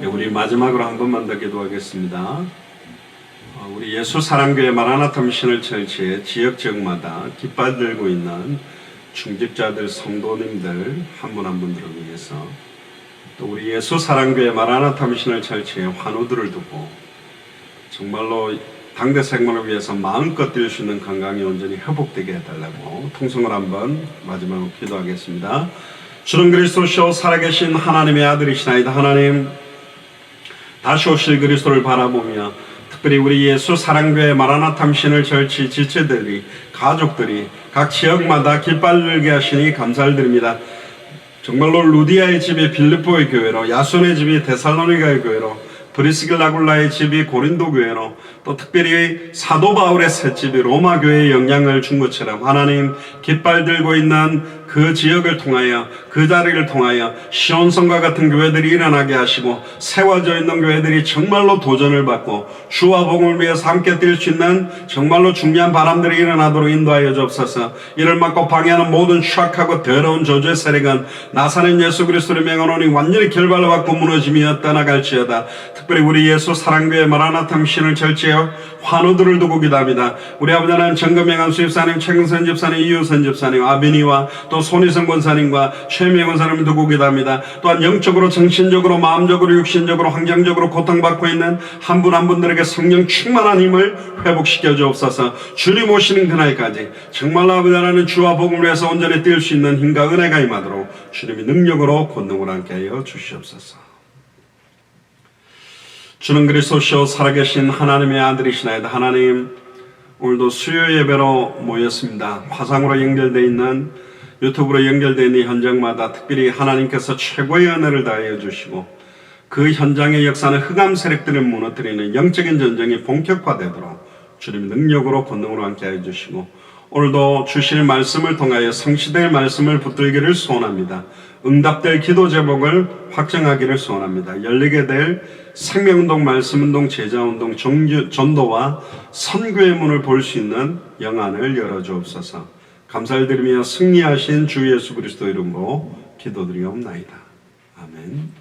우리 마지막으로 한 번만 더 기도하겠습니다. 우리 예수사랑교회 마라나타 미션을 철치의 지역지역마다 깃발 들고 있는 중직자들, 성도님들 한 분 한 분들을 위해서, 또 우리 예수사랑교회 마라나타 미션을 철치의 환우들을 두고 정말로 당대 생명을 위해서 마음껏 뛸 수 있는 건강이 온전히 회복되게 해달라고 통성을 한번 마지막으로 기도하겠습니다. 주는 그리스도시요 살아계신 하나님의 아들이시나이다. 하나님, 다시 오실 그리스도를 바라보며 특별히 우리 예수 사랑교회 마라나타 미션을 절치 지체들이, 가족들이 각 지역마다 깃발 들게 하시니 감사를 드립니다. 정말로 루디아의 집이 빌립보의 교회로, 야손의 집이 데살로니가의 교회로, 브리스길라굴라의 집이 고린도 교회로, 또 특별히 사도 바울의 셋집이 로마 교회에 영향을 준 것처럼 하나님, 깃발 들고 있는 그 지역을 통하여, 그 자리를 통하여 시온성과 같은 교회들이 일어나게 하시고, 세워져 있는 교회들이 정말로 도전을 받고 주와 복음을 위해서 함께 뛸 수 있는 정말로 중요한 바람들이 일어나도록 인도하여 주옵소서. 이를 막고 방해하는 모든 추악하고 더러운 저주의 세력은 나사렛 예수 그리스도를 명하노니 완전히 결발받고 무너짐이여 떠나갈지어다. 특별히 우리 예수 사랑교회 마라나타 미션을 절제하여 환우들을 두고 기도합니다. 우리 아버지 하나님, 정금명한 수집사님, 최경선 집사님, 이유선 집사님, 아비니와 또 손희성 권사님과 최미애 권사님을 두고 기도합니다. 또한 영적으로, 정신적으로, 마음적으로, 육신적으로, 환경적으로 고통받고 있는 한 분 한 분들에게 성령 충만한 힘을 회복시켜 주옵소서. 주님 오시는 그날까지 정말로 아버지 하나님, 주와 복음을 위해서 온전히 뛸 수 있는 힘과 은혜가 임하도록 주님이 능력으로 권능을 함께 하여 주시옵소서. 주는 그리스도시요 살아계신 하나님의 아들이시나이다. 하나님, 오늘도 수요 예배로 모였습니다. 화상으로 연결되어 있는, 유튜브로 연결되어 있는 현장마다 특별히 하나님께서 최고의 은혜를 다하여 주시고, 그 현장의 역사는 흑암 세력들을 무너뜨리는 영적인 전쟁이 본격화되도록 주님의 능력으로 권능으로 함께하여 주시고, 오늘도 주실 말씀을 통하여 성취될 말씀을 붙들기를 소원합니다. 응답될 기도 제목을 확정하기를 소원합니다. 열리게 될 생명운동, 말씀운동, 제자운동, 전도와 선교의 문을 볼 수 있는 영안을 열어주옵소서. 감사를 드리며 승리하신 주 예수 그리스도 이름으로 기도드리옵나이다. 아멘.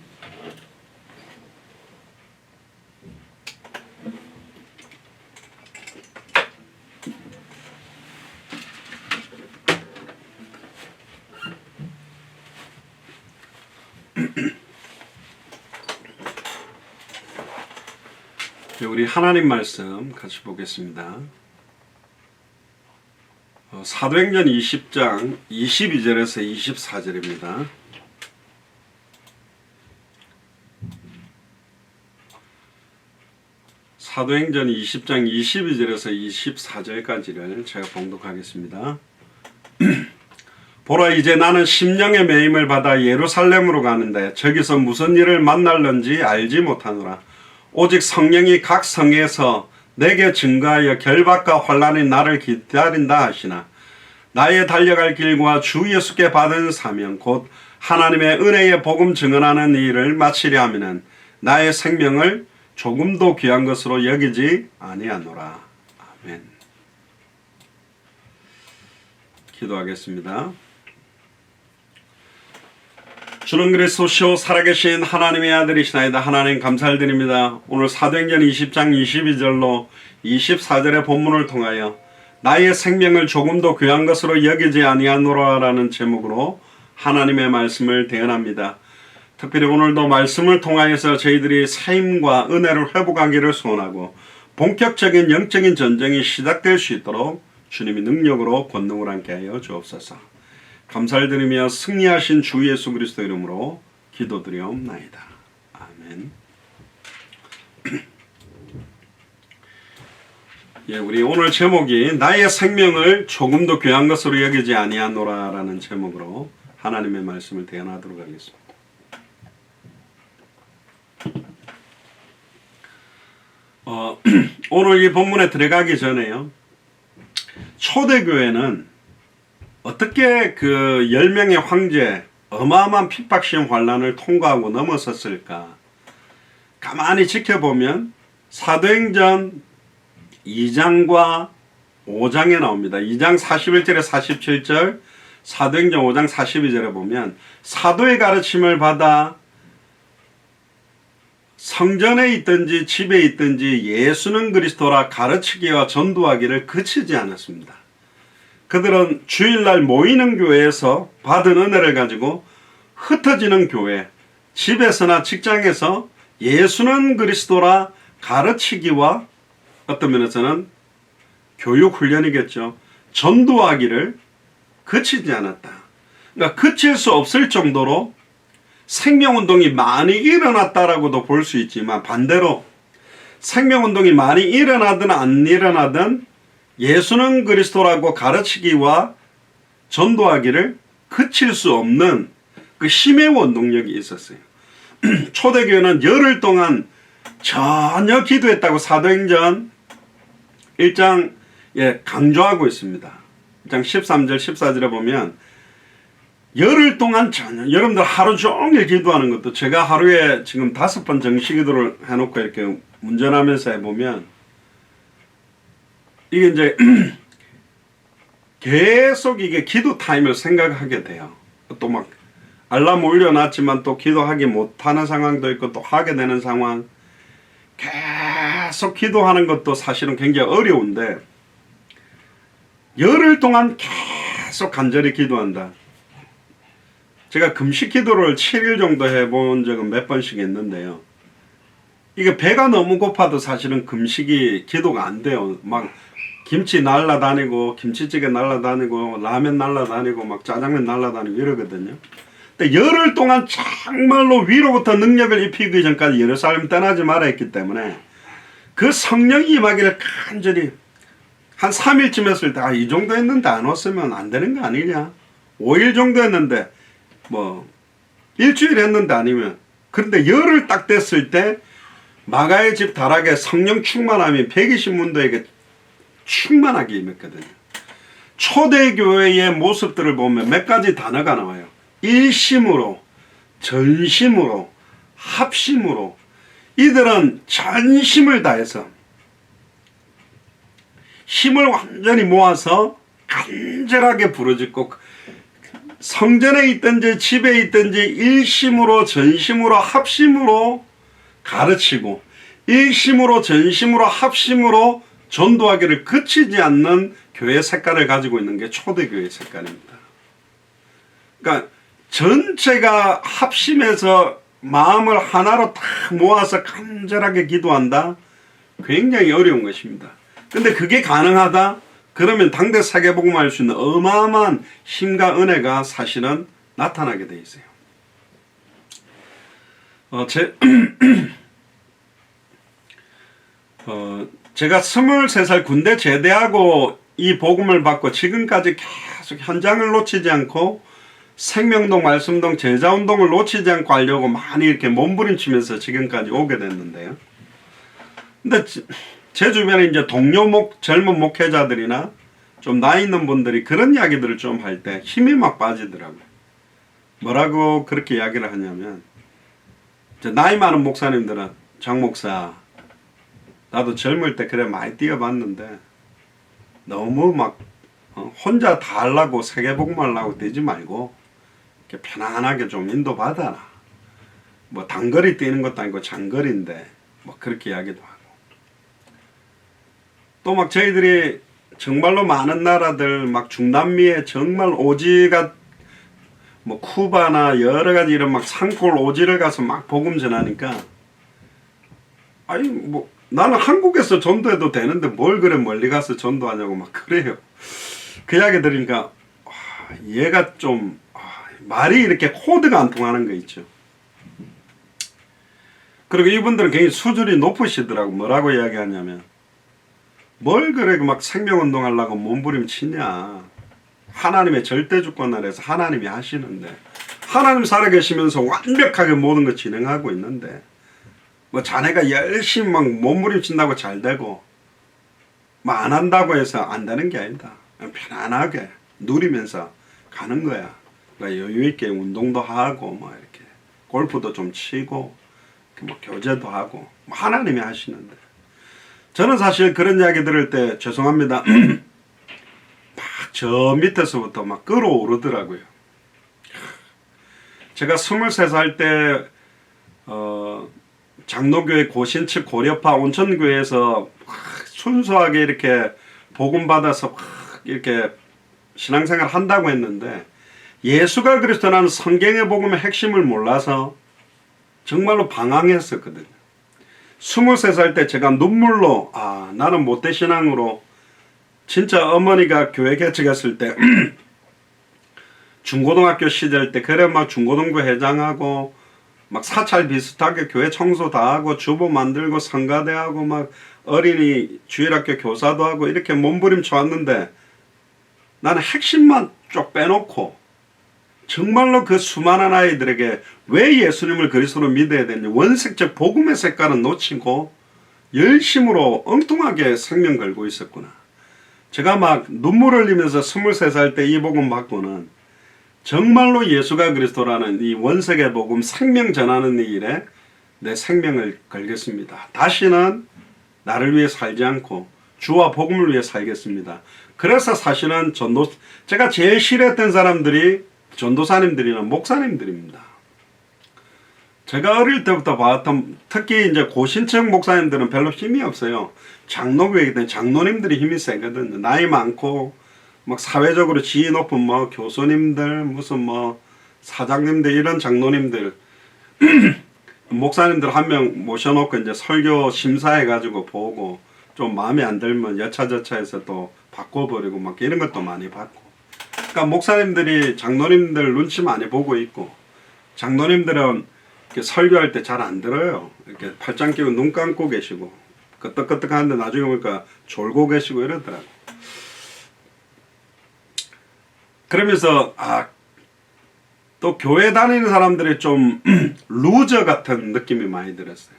우리 하나님 말씀 같이 보겠습니다. 사도행전 20장 22절에서 24절입니다. 사도행전 20장 22절에서 24절까지를 제가 봉독하겠습니다. 보라, 이제 나는 심령의 매임을 받아 예루살렘으로 가는데 저기서 무슨 일을 만날는지 알지 못하노라. 오직 성령이 각 성에서 내게 증거하여 결박과 환난이 나를 기다린다 하시나, 나의 달려갈 길과 주 예수께 받은 사명 곧 하나님의 은혜의 복음 증언하는 일을 마치려 하면은 나의 생명을 조금도 귀한 것으로 여기지 아니하노라. 아멘. 기도하겠습니다. 주는 그리스도시요 살아계신 하나님의 아들이시나이다. 하나님, 감사를 드립니다. 오늘 사도행전 20장 22절로 24절의 본문을 통하여 나의 생명을 조금도 귀한 것으로 여기지 아니하노라 라는 제목으로 하나님의 말씀을 대언합니다. 특별히 오늘도 말씀을 통하여서 저희들이 새 힘과 은혜를 회복하기를 소원하고, 본격적인 영적인 전쟁이 시작될 수 있도록 주님이 능력으로 권능을 함께 하여 주옵소서. 감사를 드리며 승리하신 주 예수 그리스도 이름으로 기도드리옵나이다. 아멘. 우리 오늘 제목이 나의 생명을 조금도 귀한 것으로 여기지 아니하노라 라는 제목으로 하나님의 말씀을 대언하도록 하겠습니다. 오늘 이 본문에 들어가기 전에요, 초대교회는 어떻게 그 10명의 황제, 어마어마한 핍박시험 환란을 통과하고 넘어섰을까? 가만히 지켜보면 사도행전 2장과 5장에 나옵니다. 2장 41절에 47절, 사도행전 5장 42절에 보면 사도의 가르침을 받아 성전에 있든지 집에 있든지 예수는 그리스도라 가르치기와 전도하기를 그치지 않았습니다. 그들은 주일날 모이는 교회에서 받은 은혜를 가지고 흩어지는 교회, 집에서나 직장에서 예수는 그리스도라 가르치기와 어떤 면에서는 교육 훈련이겠죠. 전도하기를 그치지 않았다. 그러니까 그칠 수 없을 정도로 생명운동이 많이 일어났다라고도 볼 수 있지만 반대로 생명운동이 많이 일어나든 안 일어나든 예수는 그리스도라고 가르치기와 전도하기를 그칠 수 없는 그 힘의 원동력이 있었어요. 초대교회는 열흘 동안 전혀 기도했다고 사도행전 1장에 강조하고 있습니다. 1장 13절 14절에 보면 열흘 동안 전혀, 여러분들 하루 종일 기도하는 것도 제가 하루에 지금 5번 정시기도를 해놓고 이렇게 운전하면서 해보면 이게 이제 계속 이게 기도 타임을 생각하게 돼요. 또 막 알람 올려놨지만 또 기도하기 못하는 상황도 있고 또 하게 되는 상황. 계속 기도하는 것도 사실은 굉장히 어려운데 열흘 동안 계속 간절히 기도한다. 제가 금식 기도를 7일 정도 해본 적은 몇 번씩 있는데요. 이게 배가 너무 고파도 사실은 금식이 기도가 안 돼요. 막 김치 날라다니고 김치찌개 날라다니고 라면 날라다니고 막 짜장면 날라다니고 이러거든요. 근데 열흘 동안 정말로 위로부터 능력을 입히기 전까지 예루살렘 떠나지 말아 했기 때문에 그 성령이 임하기를 간절히 한 3일쯤 했을 때 이 정도 했는데 안 왔으면 안 되는 거 아니냐. 5일 정도 했는데 뭐 일주일 했는데 아니면 그런데 열흘 딱 됐을 때 마가의 집 다락에 성령 충만함이 120문도에게 충만하게 임했거든요. 초대교회의 모습들을 보면 몇 가지 단어가 나와요. 일심으로, 전심으로, 합심으로. 이들은 전심을 다해서 힘을 완전히 모아서 간절하게 부르짖고 성전에 있든지 집에 있든지 일심으로 전심으로 합심으로 가르치고 일심으로 전심으로 합심으로 전도하기를 그치지 않는 교회 색깔을 가지고 있는 게 초대교회 색깔입니다. 그러니까 전체가 합심해서 마음을 하나로 딱 모아서 간절하게 기도한다. 굉장히 어려운 것입니다. 근데 그게 가능하다? 그러면 당대 세계복음을 할 수 있는 어마어마한 힘과 은혜가 사실은 나타나게 돼 있어요. 제가 23살 군대 제대하고 이 복음을 받고 지금까지 계속 현장을 놓치지 않고 생명동, 말씀동, 제자운동을 놓치지 않고 하려고 많이 이렇게 몸부림치면서 지금까지 오게 됐는데요. 근데 제 주변에 이제 동료 젊은 목회자들이나 좀 나이 있는 분들이 그런 이야기들을 좀 할 때 힘이 막 빠지더라고요. 뭐라고 그렇게 이야기를 하냐면 나이 많은 목사님들은 장 목사 나도 젊을 때 그래 많이 뛰어봤는데 너무 막 혼자 다 하려고 세계복음 하려고 되지 말고 이렇게 편안하게 좀 인도받아라. 뭐 단거리 뛰는 것도 아니고 장거리인데 뭐 그렇게 이야기도 하고 또 막 저희들이 정말로 많은 나라들 막 중남미에 정말 오지가 뭐 쿠바나 여러 가지 이런 막 산골 오지를 가서 막 복음 전하니까 아니 뭐 나는 한국에서 전도해도 되는데 뭘 그래 멀리 가서 전도하냐고 막 그래요. 그 이야기 들으니까 얘가 좀 말이 이렇게 코드가 안 통하는 거 있죠. 그리고 이분들은 굉장히 수준이 높으시더라고. 뭐라고 이야기하냐면 뭘 그래 막 생명운동 하려고 몸부림치냐. 하나님의 절대주권 아래서 하나님이 하시는데 하나님 살아계시면서 완벽하게 모든 걸 진행하고 있는데 뭐 자네가 열심히 막 몸부림친다고 잘 되고 뭐 안 한다고 해서 안 되는 게 아니다. 그냥 편안하게 누리면서 가는 거야. 그러니까 여유있게 운동도 하고 뭐 이렇게 골프도 좀 치고 뭐 교제도 하고 뭐 하나님이 하시는데 저는 사실 그런 이야기 들을 때 죄송합니다. 막 저 밑에서부터 막 끌어오르더라고요. 제가 23살 때 장로교회 고신측 고려파 온천교회에서 순수하게 이렇게 복음 받아서 이렇게 신앙생활 한다고 했는데 예수가 그리스도라는 성경의 복음의 핵심을 몰라서 정말로 방황했었거든요. 23살 때 제가 눈물로 나는 못된 신앙으로 진짜 어머니가 교회 개척했을 때 중고등학교 시절 때 그래 막 중고등부 회장하고 막 사찰 비슷하게 교회 청소 다 하고 주보 만들고 성가대 하고 막 어린이 주일학교 교사도 하고 이렇게 몸부림쳐 왔는데 나는 핵심만 쭉 빼놓고 정말로 그 수많은 아이들에게 왜 예수님을 그리스도로 믿어야 되는지 원색적 복음의 색깔은 놓치고 열심으로 엉뚱하게 생명 걸고 있었구나. 제가 막 눈물을 흘리면서 23살 때 이 복음 받고는 정말로 예수가 그리스도라는 이 원색의 복음 생명 전하는 이 일에 내 생명을 걸겠습니다. 다시는 나를 위해 살지 않고 주와 복음을 위해 살겠습니다. 그래서 사실은 제가 제일 싫어했던 사람들이 전도사님들이나 목사님들입니다. 제가 어릴 때부터 봤던 특히 이제 고신청 목사님들은 별로 힘이 없어요. 장로교회이기 때문에 장로님들이 힘이 세거든요. 나이 많고 막 사회적으로 지위 높은 뭐 교수님들 무슨 뭐 사장님들 이런 장로님들 목사님들 한 명 모셔놓고 이제 설교 심사해 가지고 보고 좀 마음에 안 들면 여차저차해서 또 바꿔버리고 막 이런 것도 많이 받고. 그러니까 목사님들이 장로님들 눈치 많이 보고 있고 장로님들은 이렇게 설교할 때 잘 안 들어요. 이렇게 팔짱 끼고 눈 감고 계시고 끄떡끄떡 하는데 나중에 보니까 졸고 계시고 이러더라고. 그러면서 또 교회 다니는 사람들이 좀 루저 같은 느낌이 많이 들었어요.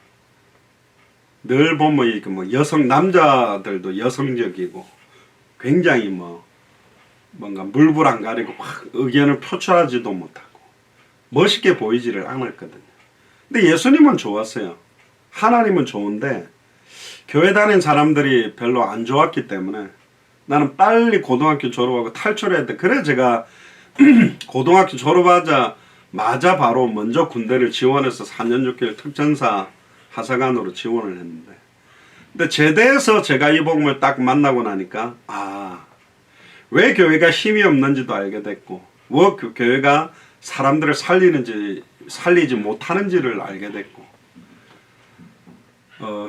늘 보면 이렇게 뭐 남자들도 여성적이고 굉장히 뭔가 물불 안 가리고 막 의견을 표출하지도 못하고 멋있게 보이지를 않았거든요. 근데 예수님은 좋았어요. 하나님은 좋은데 교회 다니는 사람들이 별로 안 좋았기 때문에 나는 빨리 고등학교 졸업하고 탈출해야 돼. 그래 제가 고등학교 졸업하자마자 바로 먼저 군대를 지원해서 4년 6개월 특전사 하사관으로 지원을 했는데 근데 제대해서 제가 이 복음을 딱 만나고 나니까 왜 교회가 힘이 없는지도 알게 됐고 왜 교회가 사람들을 살리지 못하는지를 알게 됐고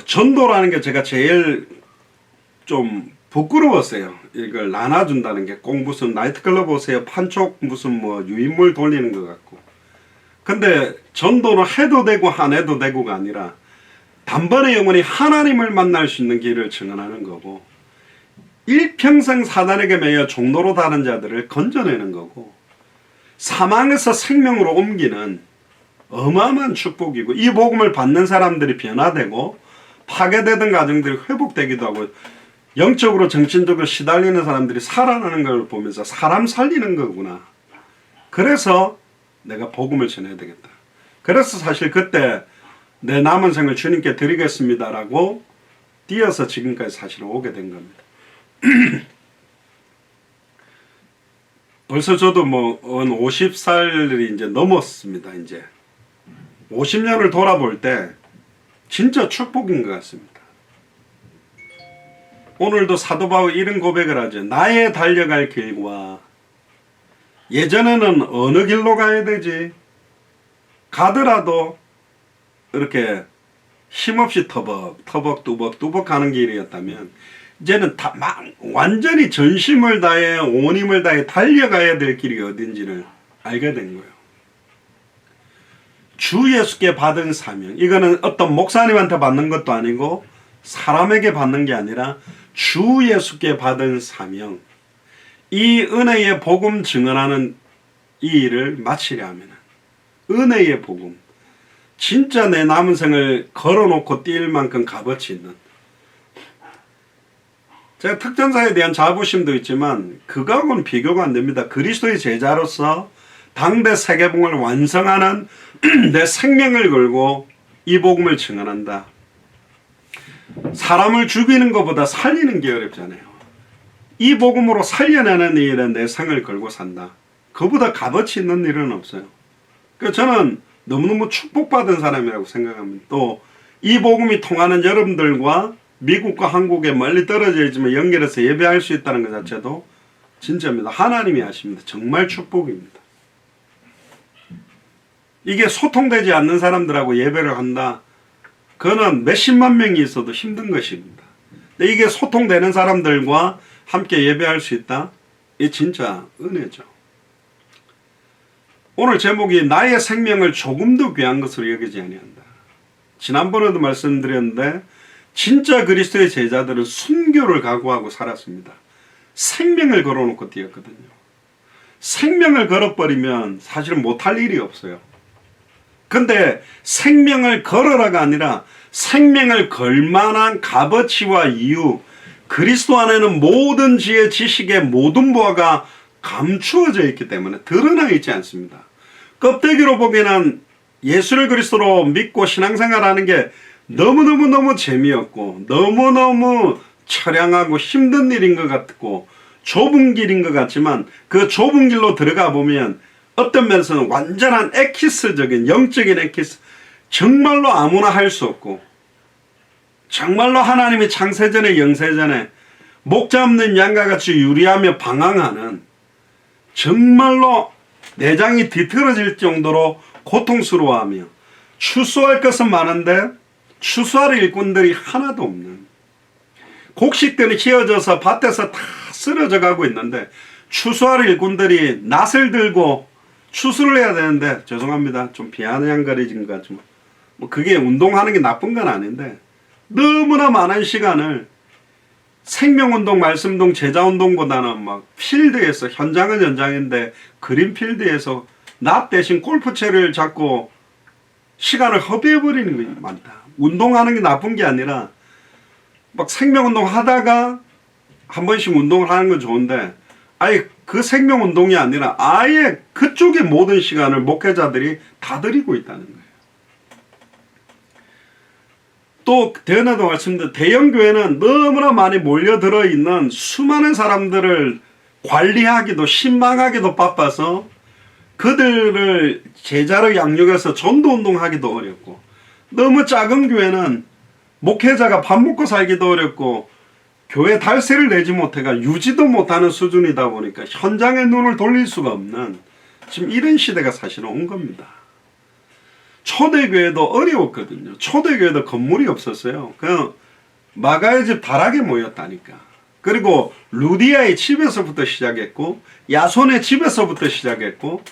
전도라는 게 제가 제일 좀 부끄러웠어요. 이걸 나눠준다는 게 꼭 무슨 나이트클럽 오세요 판촉 무슨 뭐 유인물 돌리는 것 같고 근데 전도는 해도 되고 안 해도 되고가 아니라 단번에 영원히 하나님을 만날 수 있는 길을 증언하는 거고 일평생 사단에게 매여 종로로 다른 자들을 건져내는 거고 사망에서 생명으로 옮기는 어마어마한 축복이고 이 복음을 받는 사람들이 변화되고 파괴되던 가정들이 회복되기도 하고 영적으로 정신적으로 시달리는 사람들이 살아나는 걸 보면서 사람 살리는 거구나. 그래서 내가 복음을 전해야 되겠다. 그래서 사실 그때 내 남은 생을 주님께 드리겠습니다라고 뛰어서 지금까지 사실 오게 된 겁니다. 벌써 저도 50살이 이제 넘었습니다. 이제 50년을 돌아볼 때 진짜 축복인 것 같습니다. 오늘도 사도 바울 이런 고백을 하죠. 나의 달려갈 길과 예전에는 어느 길로 가야 되지? 가더라도 이렇게 힘없이 터벅 가는 길이었다면 이제는 완전히 전심을 다해 온 힘을 다해 달려가야 될 길이 어딘지를 알게 된 거예요. 주 예수께 받은 사명, 이거는 어떤 목사님한테 받는 것도 아니고 사람에게 받는 게 아니라 주 예수께 받은 사명, 이 은혜의 복음 증언하는 이 일을 마치려 하면 은혜의 복음, 진짜 내 남은 생을 걸어놓고 뛸 만큼 값어치 있는, 제가 특전사에 대한 자부심도 있지만 그거하고는 비교가 안 됩니다. 그리스도의 제자로서 당대 세계복음을 완성하는 내 생명을 걸고 이 복음을 증언한다. 사람을 죽이는 것보다 살리는 게 어렵잖아요. 이 복음으로 살려내는 일에 내 생을 걸고 산다. 그보다 값어치 있는 일은 없어요. 그러니까 저는 너무너무 축복받은 사람이라고 생각합니다. 또 이 복음이 통하는 여러분들과 미국과 한국에 멀리 떨어져 있지만 연결해서 예배할 수 있다는 것 자체도 진짜입니다. 하나님이 하십니다. 정말 축복입니다. 이게 소통되지 않는 사람들하고 예배를 한다. 그거는 몇십만 명이 있어도 힘든 것입니다. 근데 이게 소통되는 사람들과 함께 예배할 수 있다. 이게 진짜 은혜죠. 오늘 제목이 나의 생명을 조금도 귀한 것으로 여기지 아니한다. 지난번에도 말씀드렸는데 진짜 그리스도의 제자들은 순교를 각오하고 살았습니다. 생명을 걸어놓고 뛰었거든요. 생명을 걸어버리면 사실은 못할 일이 없어요. 근데 생명을 걸어라가 아니라 생명을 걸만한 값어치와 이유, 그리스도 안에는 모든 지혜, 지식의 모든 보화가 감추어져 있기 때문에 드러나 있지 않습니다. 껍데기로 보기에는 예수를 그리스도로 믿고 신앙생활하는 게 너무너무 재미없고 너무너무 처량하고 힘든 일인 것 같고 좁은 길인 것 같지만 그 좁은 길로 들어가 보면 어떤 면에서는 완전한 엑기스적인 영적인 엑기스, 정말로 아무나 할 수 없고 정말로 하나님이 창세전에 영세전에 목 잡는 양과 같이 유리하며 방황하는 정말로 내장이 뒤틀어질 정도로 고통스러워하며 추수할 것은 많은데 추수할 일꾼들이 하나도 없는, 곡식들이 휘어져서 밭에서 다 쓰러져 가고 있는데 추수할 일꾼들이 낫을 들고 추수를 해야 되는데, 죄송합니다, 좀 비아냥거리진 것 같지만 뭐 그게 운동하는 게 나쁜 건 아닌데 너무나 많은 시간을 생명운동, 말씀운동, 제자운동보다는 막 필드에서, 현장은 현장인데 그린필드에서 낫 대신 골프채를 잡고 시간을 허비해버리는 게 많다. 운동하는 게 나쁜 게 아니라 막 생명운동 하다가 한 번씩 운동을 하는 건 좋은데 아예 그 생명운동이 아니라 아예 그쪽의 모든 시간을 목회자들이 다 드리고 있다는 거예요. 또 대연에도 말씀드린 대형교회는 너무나 많이 몰려들어 있는 수많은 사람들을 관리하기도 신망하기도 바빠서 그들을 제자로 양육해서 전도운동하기도 어렵고, 너무 작은 교회는 목회자가 밥 먹고 살기도 어렵고 교회 달세를 내지 못해가 유지도 못하는 수준이다 보니까 현장에 눈을 돌릴 수가 없는 지금 이런 시대가 사실은 온 겁니다. 초대교회도 어려웠거든요. 초대교회도 건물이 없었어요. 그냥 마가의 집 다락에 모였다니까. 그리고 루디아의 집에서부터 시작했고 야손의 집에서부터 시작했고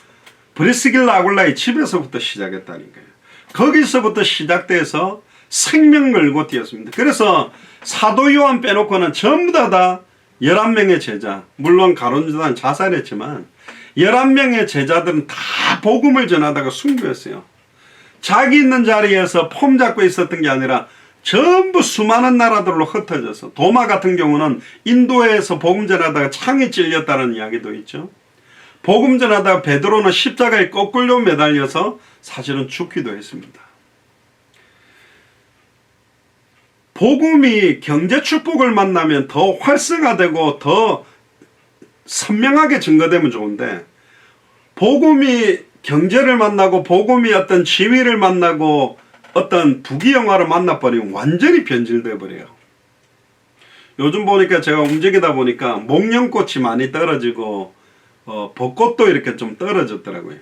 브리스길라 아굴라의 집에서부터 시작했다니까요. 거기서부터 시작돼서 생명 걸고 뛰었습니다. 그래서 사도 요한 빼놓고는 전부 다 11명의 제자, 물론 가룟유다는 자살했지만 11명의 제자들은 다 복음을 전하다가 순교했어요. 자기 있는 자리에서 폼 잡고 있었던 게 아니라 전부 수많은 나라들로 흩어져서, 도마 같은 경우는 인도에서 복음 전하다가 창에 찔렸다는 이야기도 있죠. 복음 전하다가 베드로는 십자가에 거꾸로 매달려서 사실은 죽기도 했습니다. 복음이 경제 축복을 만나면 더 활성화되고 더 선명하게 증거되면 좋은데, 복음이 경제를 만나고 복음이 어떤 지위를 만나고 어떤 부귀영화를 만나버리면 완전히 변질돼 버려요. 요즘 보니까 제가 움직이다 보니까 목련꽃이 많이 떨어지고 벚꽃도 이렇게 좀 떨어졌더라고요.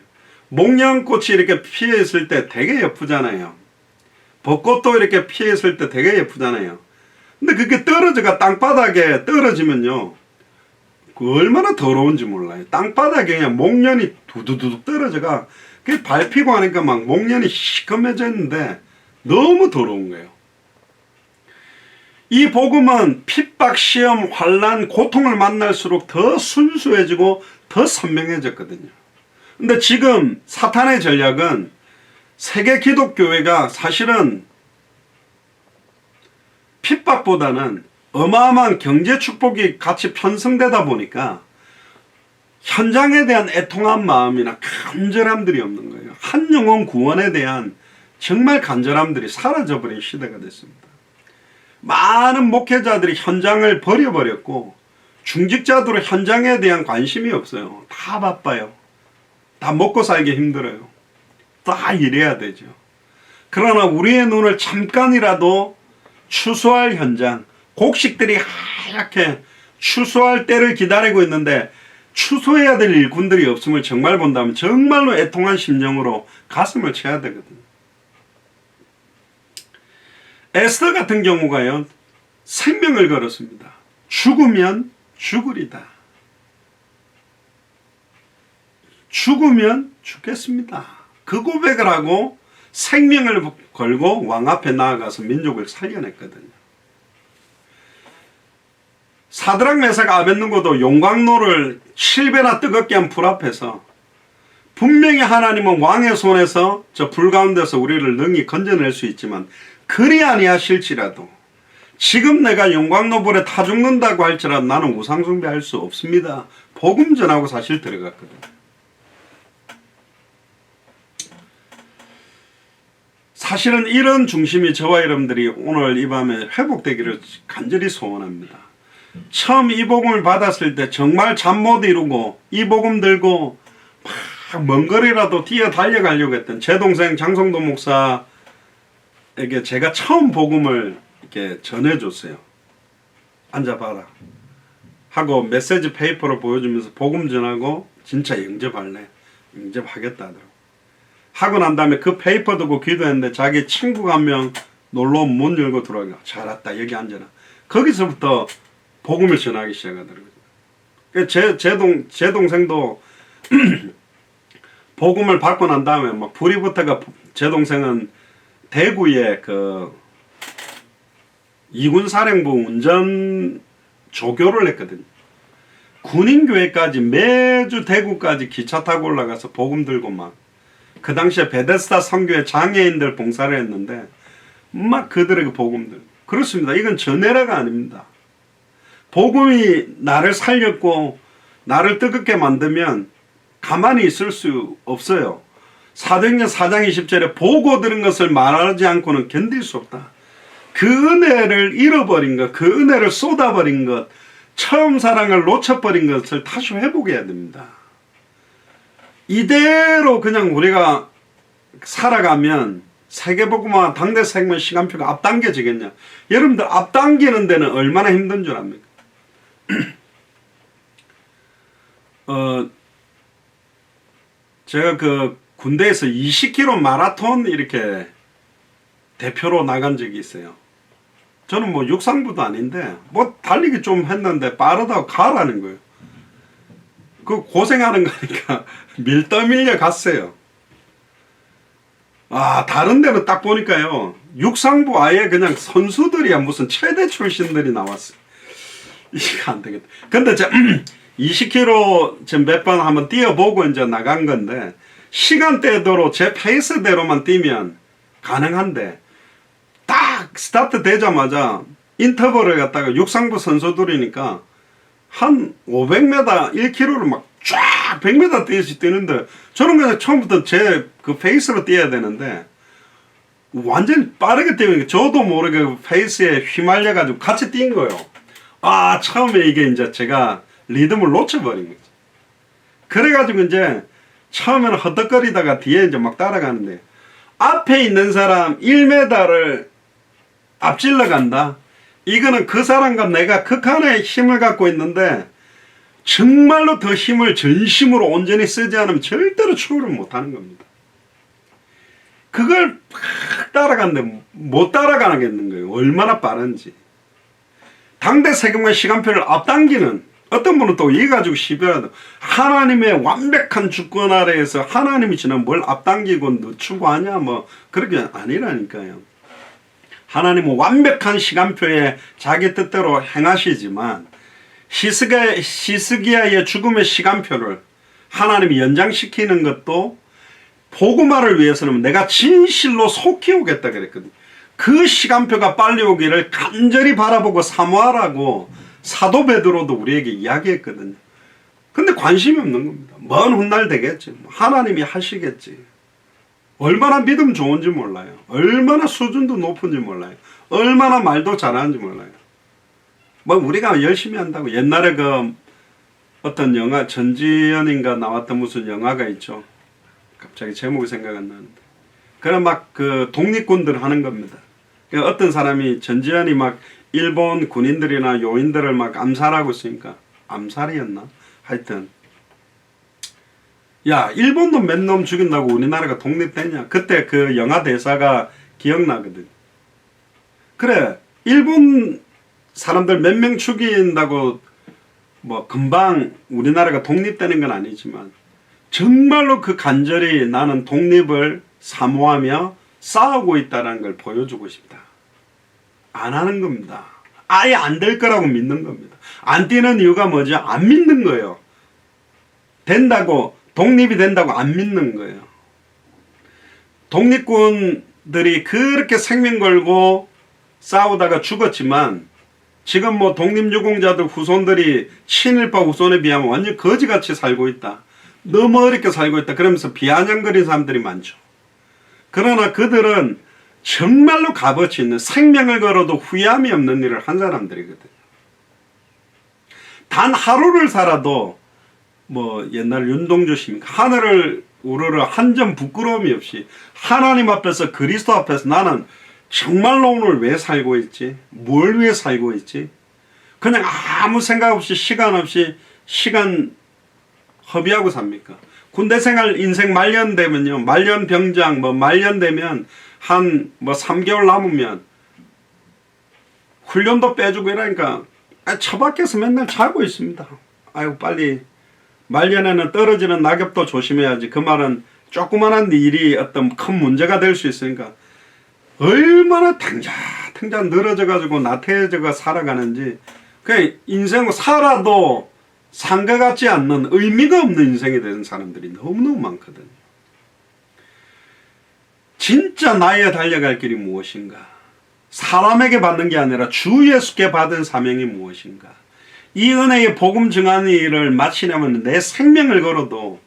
목련꽃이 이렇게 피어 있을 때 되게 예쁘잖아요. 벚꽃도 이렇게 피어 있을 때 되게 예쁘잖아요. 근데 그게 떨어져가 땅바닥에 떨어지면요, 그 얼마나 더러운지 몰라요. 땅바닥에 그냥 목련이 두두두둑 떨어져가 그게 밟히고 하니까 막 목련이 시커매져 있는데 너무 더러운 거예요. 이 복음은 핍박, 시험, 환난, 고통을 만날수록 더 순수해지고 더 선명해졌거든요. 근데 지금 사탄의 전략은 세계 기독교회가 사실은 핍박보다는 어마어마한 경제 축복이 같이 편성되다 보니까 현장에 대한 애통한 마음이나 간절함들이 없는 거예요. 한 영혼 구원에 대한 정말 간절함들이 사라져버린 시대가 됐습니다. 많은 목회자들이 현장을 버려버렸고 중직자들은 현장에 대한 관심이 없어요. 다 바빠요. 다 먹고 살기 힘들어요. 다 일해야 되죠. 그러나 우리의 눈을 잠깐이라도 추수할 현장, 곡식들이 하얗게 추수할 때를 기다리고 있는데 추수해야 될 일꾼들이 없음을 정말 본다면 정말로 애통한 심정으로 가슴을 쳐야 되거든요. 에스더 같은 경우가요, 생명을 걸었습니다. 죽으면 죽으리다. 죽으면 죽겠습니다. 그 고백을 하고 생명을 걸고 왕 앞에 나아가서 민족을 살려냈거든요. 사드락 메삭 아벳느고도 용광로를 7배나 뜨겁게 한 불 앞에서 분명히 하나님은 왕의 손에서 저 불 가운데서 우리를 능히 건져낼 수 있지만 그리 아니하실지라도 지금 내가 용광로 불에 타 죽는다고 할지라도 나는 우상 숭배할 수 없습니다. 복음 전하고 사실 들어갔거든요. 사실은 이런 중심이 저와 여러분들이 오늘 이 밤에 회복되기를 간절히 소원합니다. 처음 이 복음을 받았을 때 정말 잠 못 이루고 이 복음 들고 막 먼 거리라도 뛰어 달려가려고 했던 제 동생 장성도 목사에게 제가 처음 복음을 이렇게 전해줬어요. 앉아봐라 하고 메시지 페이퍼를 보여주면서 복음 전하고 진짜 영접할래? 영접하겠다 하더라고. 하고 난 다음에 그 페이퍼 두고 기도했는데 자기 친구가 한 명 놀러 오면 문 열고 들어가고 잘 왔다 여기 앉아라. 거기서부터 복음을 전하기 시작하더라고요. 제 동생도 복음을 받고 난 다음에 막 불이 붙어가 제 동생은 대구에 그 이군사령부 운전 조교를 했거든요. 군인교회까지 매주 대구까지 기차 타고 올라가서 복음 들고 막 그 당시에 베데스다 선교회 장애인들 봉사를 했는데 막 그들에게 복음 들고 그렇습니다. 이건 전해라가 아닙니다. 복음이 나를 살렸고 나를 뜨겁게 만들면 가만히 있을 수 없어요. 사도행전 4장 20절에 보고 들은 것을 말하지 않고는 견딜 수 없다. 그 은혜를 잃어버린 것, 그 은혜를 쏟아버린 것, 처음 사랑을 놓쳐버린 것을 다시 회복해야 됩니다. 이대로 그냥 우리가 살아가면 세계복음화 당대 생명 시간표가 앞당겨지겠냐. 여러분들 앞당기는 데는 얼마나 힘든 줄 압니까? 제가 그 군대에서 20km 마라톤 이렇게 대표로 나간 적이 있어요. 저는 뭐 육상부도 아닌데 뭐 달리기 좀 했는데 빠르다고 가라는 거예요. 그 고생하는 거니까 밀떠밀려 갔어요. 아, 다른 데는 딱 보니까요, 육상부 아예 그냥 선수들이야 무슨 최대 출신들이 나왔어요. 이거 안 되겠다. 근데 저 20km 지금 몇 번 한번 뛰어보고 이제 나간 건데 시간대대로 제 페이스대로만 뛰면 가능한데 딱 스타트 되자마자 인터벌을 갖다가 육상부 선수들이니까 한 500m 1km를 막 쫙 100m 뛰듯이 뛰는데 저는 그냥 처음부터 제 그 페이스로 뛰어야 되는데 완전히 빠르게 뛰니까 저도 모르게 그 페이스에 휘말려 가지고 같이 뛴 거예요. 아, 처음에 이게 이제 제가 리듬을 놓쳐버린 거죠. 그래가지고 이제 처음에는 허덕거리다가 뒤에 이제 막 따라가는데 앞에 있는 사람 1m를 앞질러 간다. 이거는 그 사람과 내가 극한의 힘을 갖고 있는데 정말로 더 힘을 전심으로 온전히 쓰지 않으면 절대로 추월을 못하는 겁니다. 그걸 팍 따라가는데 못 따라가겠는 거예요. 얼마나 빠른지. 당대 세계관 시간표를 앞당기는 어떤 분은 또 이 가지고 시비하다. 하나님의 완벽한 주권 아래에서 하나님이 지금 뭘 앞당기고 늦추고 하냐 뭐 그렇게 아니라니까요. 하나님은 완벽한 시간표에 자기 뜻대로 행하시지만 히스기야의 죽음의 시간표를 하나님이 연장시키는 것도 복음화를 위해서는 내가 진실로 속히 오겠다 그랬거든요. 그 시간표가 빨리 오기를 간절히 바라보고 사모하라고 사도 베드로도 우리에게 이야기했거든요. 근데 관심이 없는 겁니다. 먼 훗날 되겠지. 하나님이 하시겠지. 얼마나 믿음 좋은지 몰라요. 얼마나 수준도 높은지 몰라요. 얼마나 말도 잘하는지 몰라요. 뭐 우리가 열심히 한다고. 옛날에 그 어떤 영화 전지현인가 나왔던 무슨 영화가 있죠. 갑자기 제목이 생각 안 나는데 그런 막 그 독립군들 하는 겁니다. 그러니까 어떤 사람이 전지현이 막 일본 군인들이나 요인들을 막 암살하고 있으니까 암살이었나? 하여튼 야, 일본도 몇 놈 죽인다고 우리나라가 독립됐냐? 그때 그 영화 대사가 기억나거든. 그래, 일본 사람들 몇 명 죽인다고 뭐 금방 우리나라가 독립되는 건 아니지만 정말로 그 간절히 나는 독립을 사모하며 싸우고 있다는 걸 보여주고 싶다. 안 하는 겁니다. 아예 안 될 거라고 믿는 겁니다. 안 뛰는 이유가 뭐죠? 안 믿는 거예요. 된다고, 독립이 된다고 안 믿는 거예요. 독립군들이 그렇게 생명 걸고 싸우다가 죽었지만 지금 뭐 독립유공자들 후손들이 친일파 후손에 비하면 완전 거지같이 살고 있다. 너무 어렵게 살고 있다. 그러면서 비아냥거리는 사람들이 많죠. 그러나 그들은 정말로 값어치 있는 생명을 걸어도 후회함이 없는 일을 한 사람들이거든요. 단 하루를 살아도 뭐 옛날 윤동주 씨입니까? 하늘을 우러러 한 점 부끄러움이 없이 하나님 앞에서 그리스도 앞에서 나는 정말로 오늘 왜 살고 있지? 뭘 위해 살고 있지? 그냥 아무 생각 없이 시간 허비하고 삽니까? 군대 생활 인생 말년되면요. 말년 병장 뭐 말년되면 한 뭐 3개월 남으면 훈련도 빼주고 이러니까 처박혀서 맨날 자고 있습니다. 아이고 빨리 말년에는 떨어지는 낙엽도 조심해야지. 그 말은 조그만한 일이 어떤 큰 문제가 될 수 있으니까 얼마나 탱자탱자 늘어져 가지고 나태해져가 살아가는지 그냥 인생을 살아도 산 것 같지 않는 의미가 없는 인생이 되는 사람들이 너무너무 많거든요. 진짜 나의 달려갈 길이 무엇인가? 사람에게 받는 게 아니라 주 예수께 받은 사명이 무엇인가? 이 은혜의 복음 증하는 일을 마치려면 내 생명을 걸어도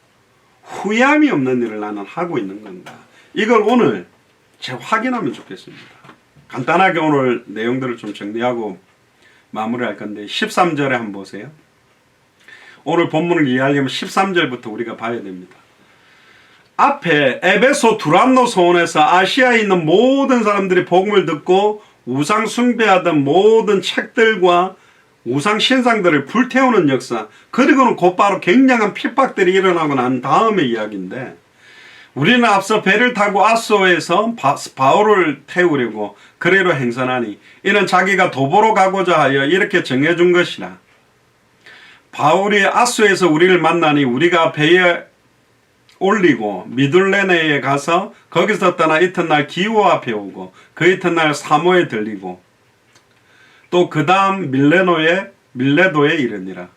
후회함이 없는 일을 나는 하고 있는 건가? 이걸 오늘 제가 확인하면 좋겠습니다. 간단하게 오늘 내용들을 좀 정리하고 마무리할 건데 13절에 한번 보세요. 오늘 본문을 이해하려면 13절부터 우리가 봐야 됩니다. 앞에 에베소 두란노 소원에서 아시아에 있는 모든 사람들이 복음을 듣고 우상 숭배하던 모든 책들과 우상 신상들을 불태우는 역사, 그리고는 곧바로 굉장한 핍박들이 일어나고 난 다음의 이야기인데 우리는 앞서 배를 타고 아소에서 바울을 태우려고 그래로 행선하니 이는 자기가 도보로 가고자 하여 이렇게 정해준 것이라. 바울이 아소에서 우리를 만나니 우리가 배에 올리고 미둘레네에 가서 거기서 떠나 이튿날 기호 앞에 오고 그 이튿날 사모에 들리고 또 그 다음 밀레도에 이르니라.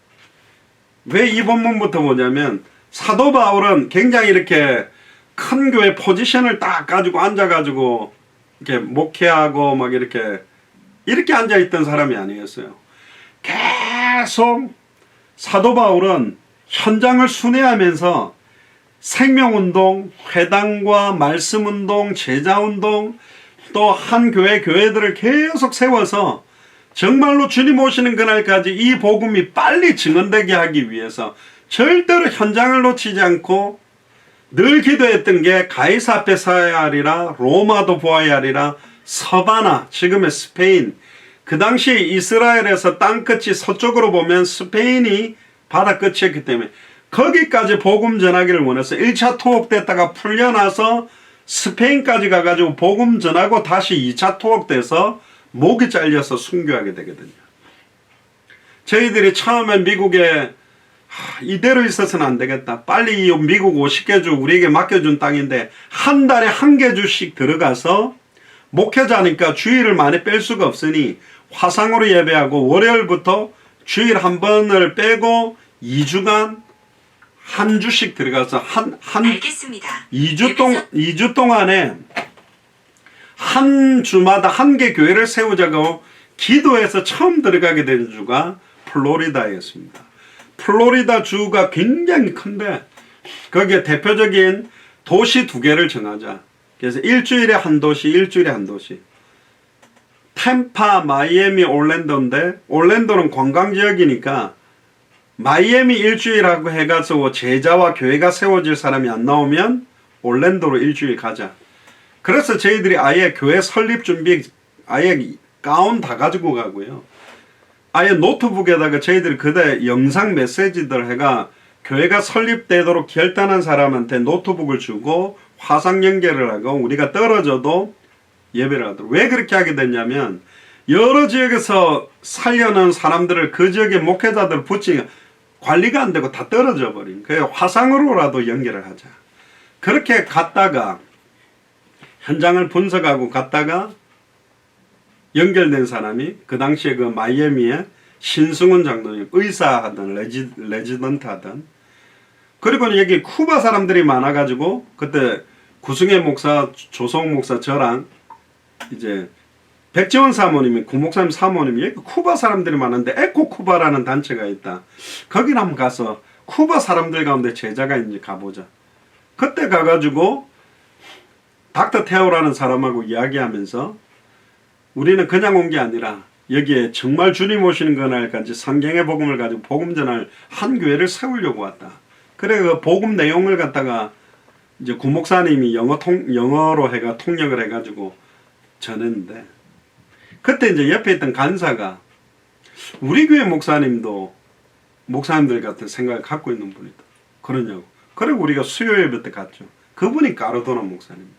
왜 이 본문부터 보냐면 사도 바울은 굉장히 이렇게 큰 교회 포지션을 딱 가지고 앉아가지고 이렇게 목회하고 막 이렇게 앉아있던 사람이 아니었어요. 계속 사도 바울은 현장을 순회하면서 생명운동, 회당과 말씀운동, 제자운동, 또 한 교회들을 계속 세워서 정말로 주님 오시는 그날까지 이 복음이 빨리 증언되게 하기 위해서 절대로 현장을 놓치지 않고 늘 기도했던 게 가이사 앞에 서야 하리라, 로마도 보아야 하리라, 서바나, 지금의 스페인, 그 당시 이스라엘에서 땅끝이 서쪽으로 보면 스페인이 바다 끝이었기 때문에 거기까지 복음 전하기를 원해서 1차 투옥됐다가 풀려나서 스페인까지 가가지고 복음 전하고 다시 2차 투옥돼서 목이 잘려서 순교하게 되거든요. 저희들이 처음에 미국에 이대로 있어서는 안 되겠다. 빨리 이 미국 50개주 우리에게 맡겨준 땅인데 한 달에 1개주씩 들어가서 목회자니까 주일을 많이 뺄 수가 없으니 화상으로 예배하고 월요일부터 주일 한 번을 빼고 2주간 한 주씩 들어가서 알겠습니다. 2주 동안에 한 주마다 한 개 교회를 세우자고 기도해서 처음 들어가게 된 주가 플로리다였습니다. 플로리다 주가 굉장히 큰데 거기에 대표적인 도시 2개를 정하자. 그래서 일주일에 한 도시. 템파, 마이애미, 올랜도인데 올랜도는 관광지역이니까 마이애미 일주일하고 해가지고 제자와 교회가 세워질 사람이 안 나오면 올랜도로 일주일 가자. 그래서 저희들이 아예 교회 설립 준비 아예 가운 다 가지고 가고요. 아예 노트북에다가 저희들이 그때 영상 메시지들 해가 교회가 설립되도록 결단한 사람한테 노트북을 주고 화상 연결을 하고 우리가 떨어져도 예배를 하도록. 왜 그렇게 하게 됐냐면 여러 지역에서 살려는 사람들을 그 지역의 목회자들 붙이면 관리가 안 되고 다 떨어져 버린. 그래서 화상으로라도 연결을 하자. 그렇게 갔다가 현장을 분석하고 갔다가 연결된 사람이 그 당시에 그 마이애미에 신승훈 장로님 의사하던 레지던트 하던, 그리고 여기 쿠바 사람들이 많아가지고 그때 구승혜 목사, 조성 목사, 저랑 이제 백지원 사모님이 구목사님 사모님이 여기 쿠바 사람들이 많은데 에코 쿠바라는 단체가 있다. 거기를 한번 가서 쿠바 사람들 가운데 제자가 있는지 가보자. 그때 가가지고 닥터 테오라는 사람하고 이야기하면서 우리는 그냥 온 게 아니라 여기에 정말 주님 오시는 그날까지 성경의 복음을 가지고 복음 전할 한 교회를 세우려고 왔다. 그래 그 복음 내용을 갖다가 이제 구목사님이 영어로 해가 통역을 해가지고 전했는데, 그때 이제 옆에 있던 간사가 우리 교회 목사님도 목사님들 같은 생각을 갖고 있는 분이다. 그러냐고. 그리고 우리가 수요일부터 갔죠. 그분이 가르도나 목사님입니다.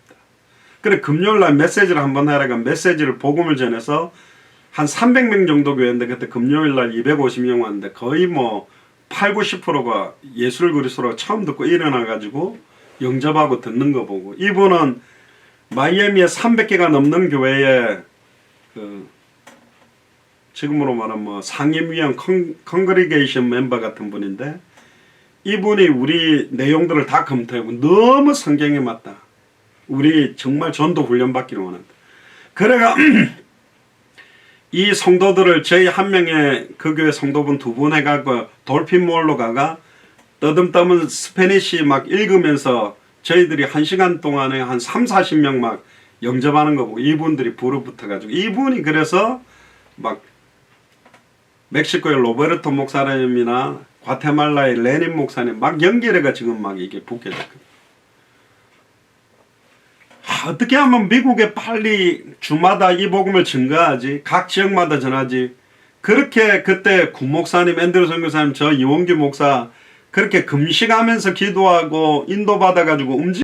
그래 금요일날 메시지를 한번 하라가 메시지를 복음을 전해서 한 300명 정도 교회인데 그때 금요일날 250명 왔는데 거의 뭐 80~90%가 예술 그리스도라고 처음 듣고 일어나가지고 영접하고 듣는 거 보고, 이분은 마이애미에 300개가 넘는 교회에 그 지금으로 말하면 뭐 상임위원 컨그리게이션 멤버 같은 분인데, 이분이 우리 내용들을 다 검토하고 너무 성경에 맞다. 우리 정말 전도 훈련 받기를 원한다. 그래가 이 성도들을 저희 한 명의 그 교회 성도분 2분 해가고 돌핀몰로 가가 떠듬떠듬 스페니시 막 읽으면서 저희들이 1시간 동안에 한 30~40명 막 영접하는 거 보고 이분들이 부르붙어가지고, 이분이 그래서 막 멕시코의 로베르토 목사님이나 과테말라의 레닌 목사님 막 연결해가 지금 막 이게 붙게 됐거든요. 어떻게 하면 미국에 빨리 주마다 이 복음을 증거하지, 각 지역마다 전하지. 그렇게 그때 구목사님, 앤드루 선교사님, 저 이원규 목사 그렇게 금식하면서 기도하고 인도받아가지고